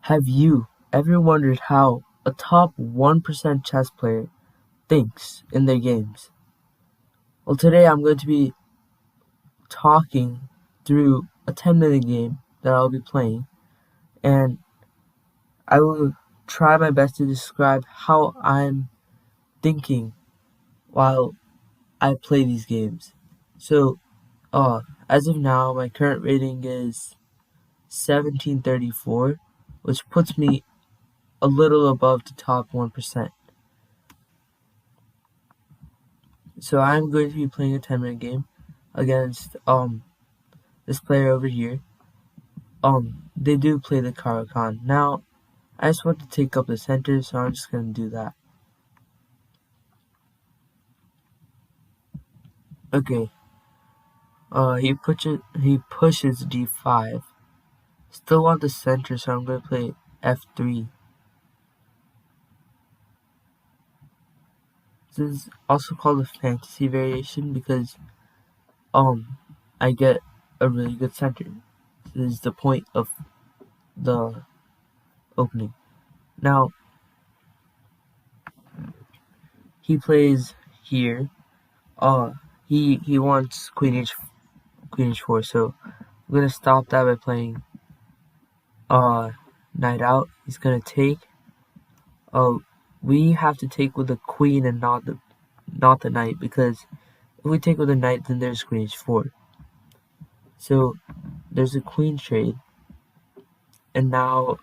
Have you ever wondered how a top 1% chess player thinks in their games? Well, today I'm going to be talking through a 10-minute game that I'll be playing, and I will try my best to describe how I'm thinking while I play these games. So, as of now, my current rating is 1734, which puts me a little above the top 1%. So I'm going to be playing a 10-minute game against this player over here. They do play the Caro-Kann. Now, I just want to take up the center, so I'm just gonna do that. Okay. He pushes d5. Still want the center, so I'm gonna play f3. This is also called a fantasy variation because I get a really good center. This is the point of the opening. Now he plays here. He wants queen h4, so I'm gonna stop that by playing knight out. He's gonna take. We have to take with the queen and not the knight, because if we take with the knight, then there's queen h4. So there's a queen trade, and now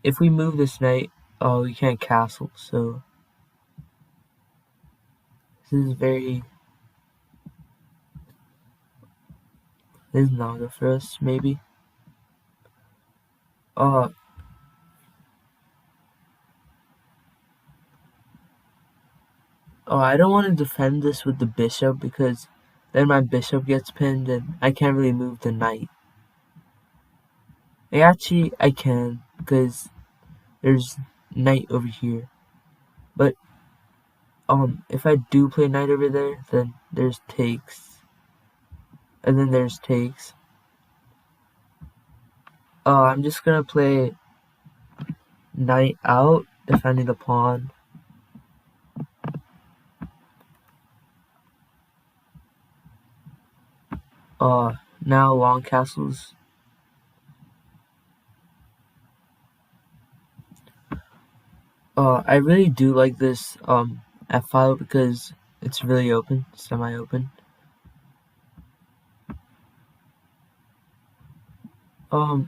if we move this knight, we can't castle. So this is not good for us, maybe. I don't want to defend this with the bishop, because then my bishop gets pinned and I can't really move the knight. Actually, I can, because there's knight over here. But if I do play knight over there, then there's takes. And then there's takes. I'm just gonna play knight out, defending the pawn. Now long castles. I really do like this f-file because it's really open, semi-open. I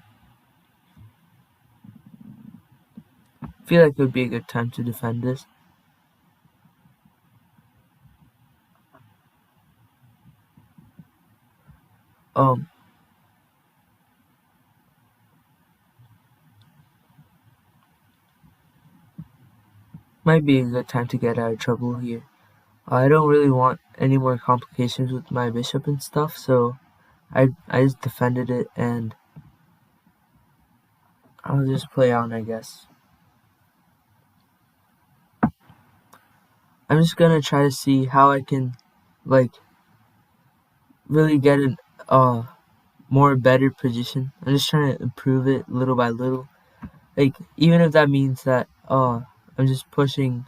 feel like it would be a good time to defend this. Might be a good time to get out of trouble here. I don't really want any more complications with my bishop and stuff, so I just defended it, and I'll just play on, I guess. I'm just gonna try to see how I can, like, really get in more better position. I'm just trying to improve it little by little. Like, even if that means that I'm just pushing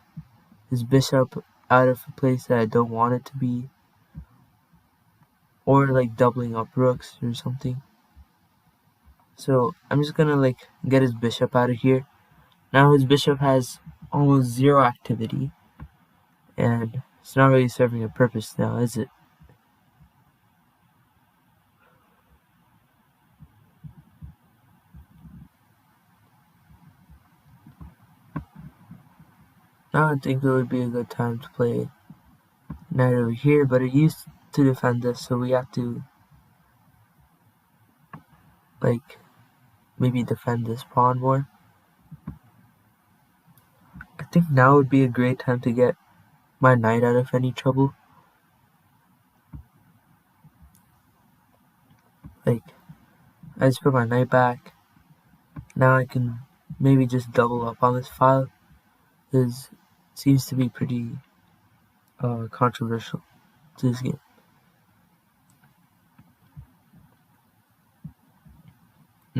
his bishop out of a place that I don't want it to be, or like doubling up rooks or something. So I'm just gonna like get his bishop out of here. Now his bishop has almost zero activity, and it's not really serving a purpose now, is it? Now I think it would be a good time to play knight over here, but it used to defend this, so we have to like maybe defend this pawn more. I think now would be a great time to get my knight out of any trouble. Like, I just put my knight back. Now I can maybe just double up on this file, because it seems to be pretty controversial to this game.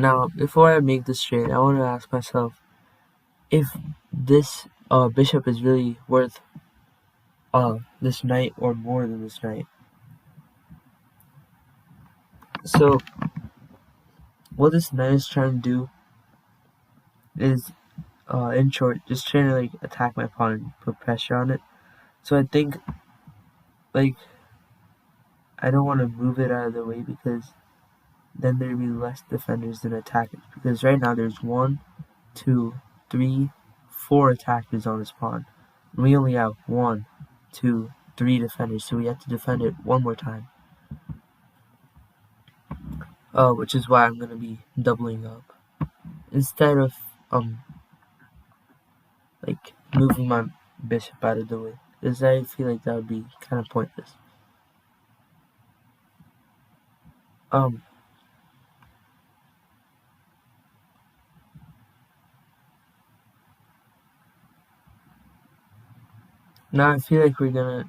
Now, before I make this trade, I want to ask myself if this bishop is really worth this knight or more than this knight. So, what this knight is trying to do is, in short, just trying to like attack my pawn and put pressure on it. So I think, like, I don't want to move it out of the way because then there'd be less defenders than attackers. Because right now there's 1, 2, 3, 4 attackers on this pawn. And we only have 1, 2, 3 defenders, so we have to defend it one more time. Which is why I'm gonna be doubling up instead of like moving my bishop out of the way, because I feel like that would be kind of pointless. Now I feel like we're gonna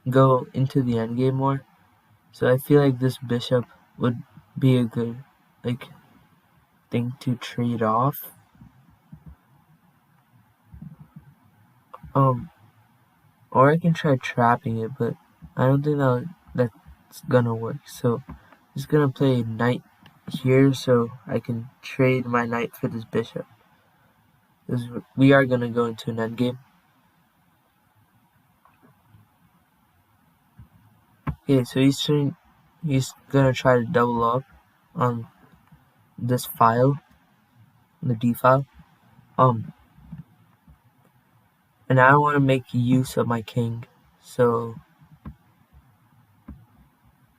go into the endgame more, so I feel like this bishop would be a good like thing to trade off. Or I can try trapping it, but I don't think that's gonna work. So I'm just gonna play knight here so I can trade my knight for this bishop. Because we are gonna go into an endgame. Okay, so he's gonna try to double up on this file, the D file. And I want to make use of my king, so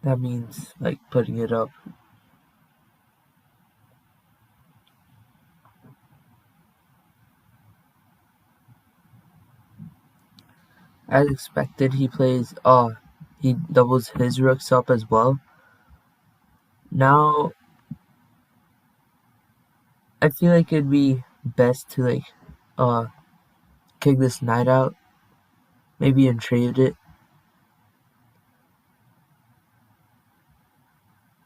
that means like putting it up. As expected, he doubles his rooks up as well. Now I feel like it'd be best to like kick this knight out, maybe and trade it.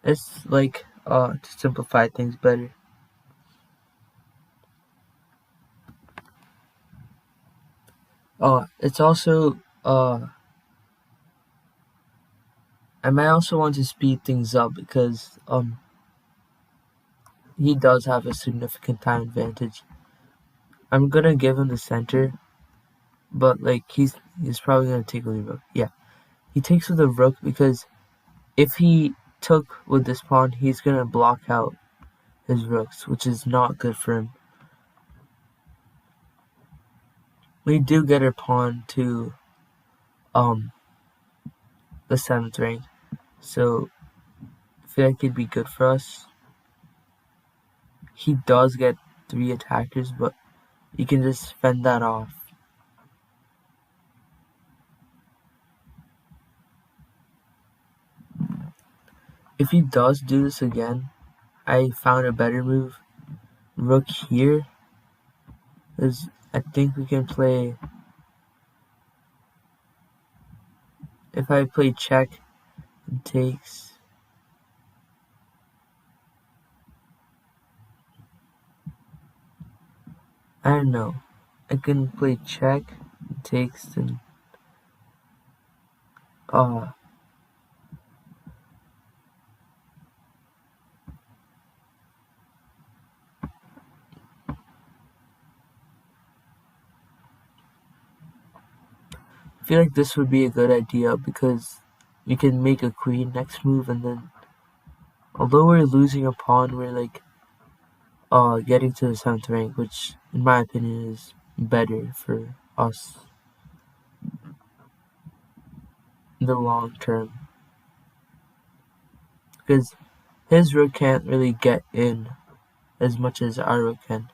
It's like to simplify things better. It's also I might also want to speed things up because he does have a significant time advantage. I'm gonna give him the center, but like he's probably gonna take with the rook. Yeah, he takes with the rook because if he took with this pawn, he's gonna block out his rooks, which is not good for him. We do get our pawn to the 7th rank, so I feel like it'd be good for us. He does get 3 attackers, but you can just fend that off. If he does do this again, I found a better move. Rook here, because I think we can play. If I play check, it takes. I don't know. I can play check, it takes, and I feel like this would be a good idea because we can make a queen next move, and then although we're losing a pawn, we're like getting to the 7th rank, which in my opinion is better for us in the long term. Because his rook can't really get in as much as our rook can.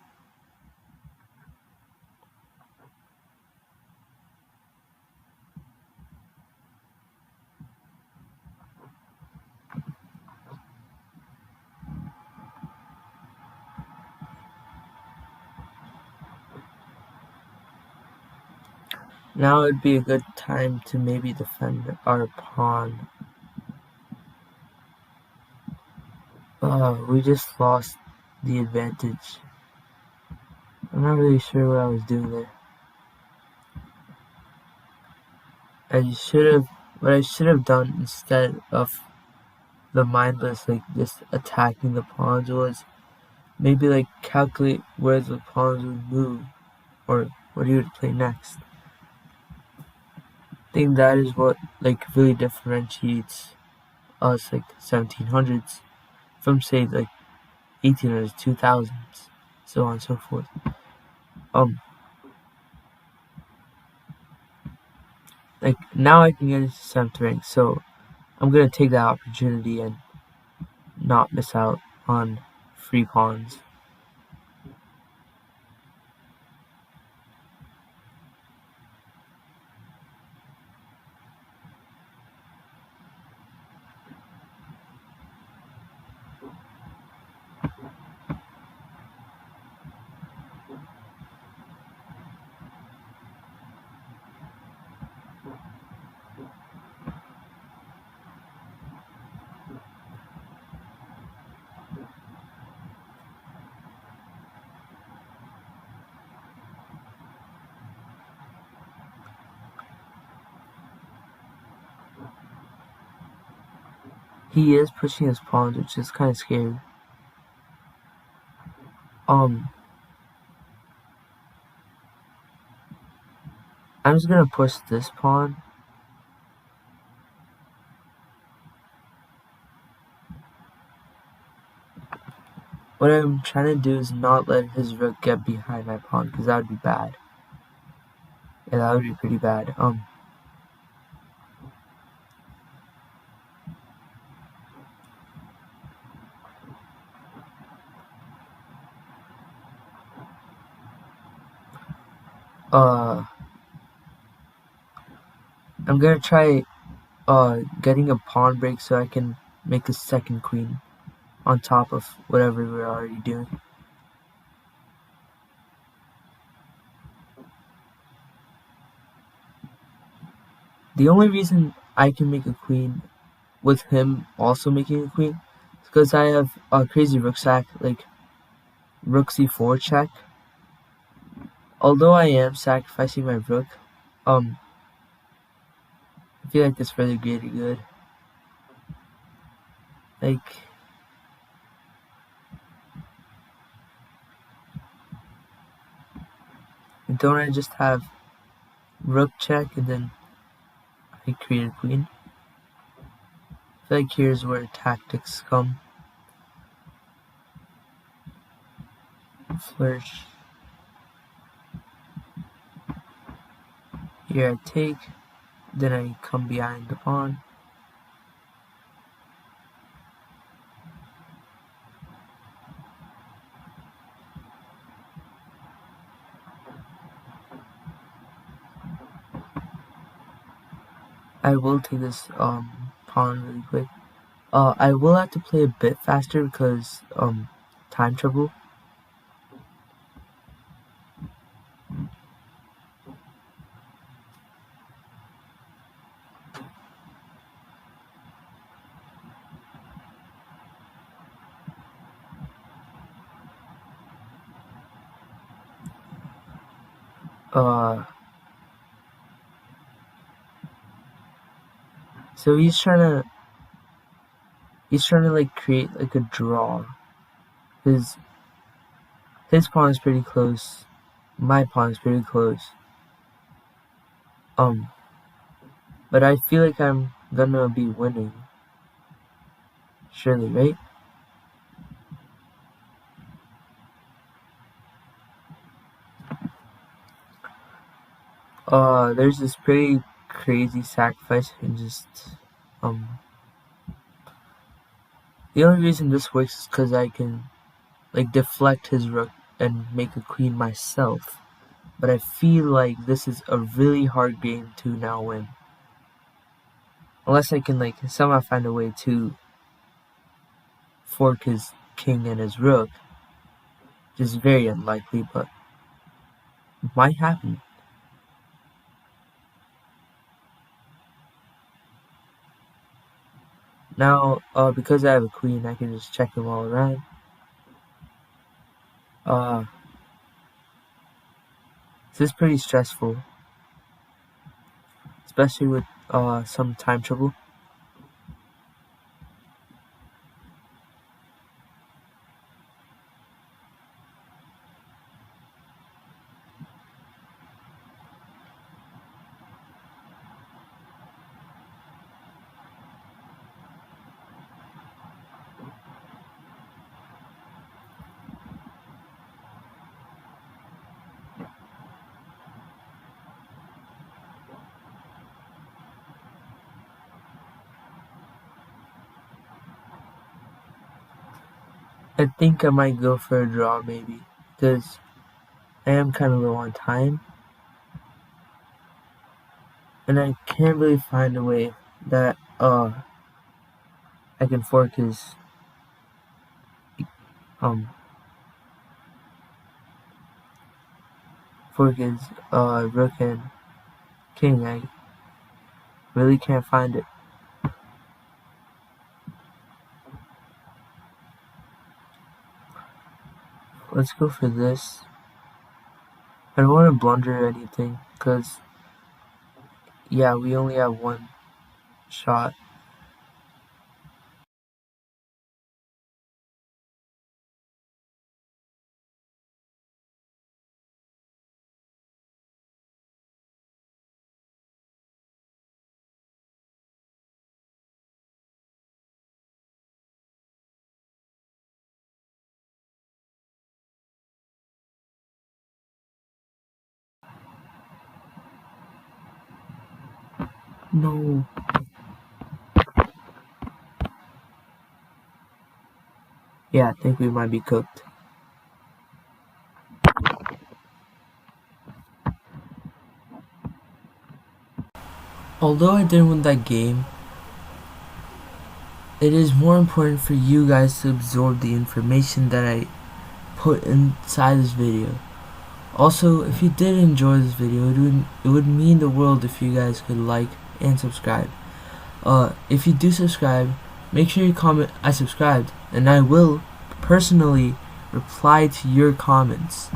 Now it'd be a good time to maybe defend our pawn. We just lost the advantage. I'm not really sure what I was doing there. What I should have done instead of the mindless, like, just attacking the pawns was maybe, like, calculate where the pawns would move or what he would play next. I think that is what, like, really differentiates us, like, 1700s from, say, like, 1800s, 2000s, so on and so forth. Like, now I can get into 7th rank, so I'm gonna take that opportunity and not miss out on free pawns. He is pushing his pawns, which is kind of scary. I'm just gonna push this pawn. What I'm trying to do is not let his rook get behind my pawn, because that would be bad. Yeah, that would be pretty bad. I'm gonna try getting a pawn break so I can make a second queen on top of whatever we're already doing. The only reason I can make a queen with him also making a queen is because I have a crazy rook sack, like rook c4 check. Although I am sacrificing my rook, I feel like that's really great and good. Like, don't I just have rook check and then I create a queen? I feel like here's where tactics come. Flourish. Here I take, then I come behind the pawn. I will take this pawn really quick. I will have to play a bit faster because time trouble. So he's trying to like create like a draw. His pawn is pretty close. My pawn is pretty close. But I feel like I'm gonna be winning. Surely, right? There's this pretty crazy sacrifice and just the only reason this works is because I can like deflect his rook and make a queen myself. But I feel like this is a really hard game to now win. Unless I can like somehow find a way to fork his king and his rook. Which is very unlikely, but it might happen. Now, because I have a queen, I can just check them all around. This is pretty stressful, especially with some time trouble. I think I might go for a draw maybe, because I am kind of low on time, and I can't really find a way that I can fork his rook and king. I really can't find it. Let's go for this. I don't want to blunder anything, because yeah, we only have one shot. No. Yeah, I think we might be cooked. Although I didn't win that game, it is more important for you guys to absorb the information that I put inside this video. Also, if you did enjoy this video, it would mean the world if you guys could like and subscribe. If you do subscribe, make sure you comment I subscribed, and I will personally reply to your comments.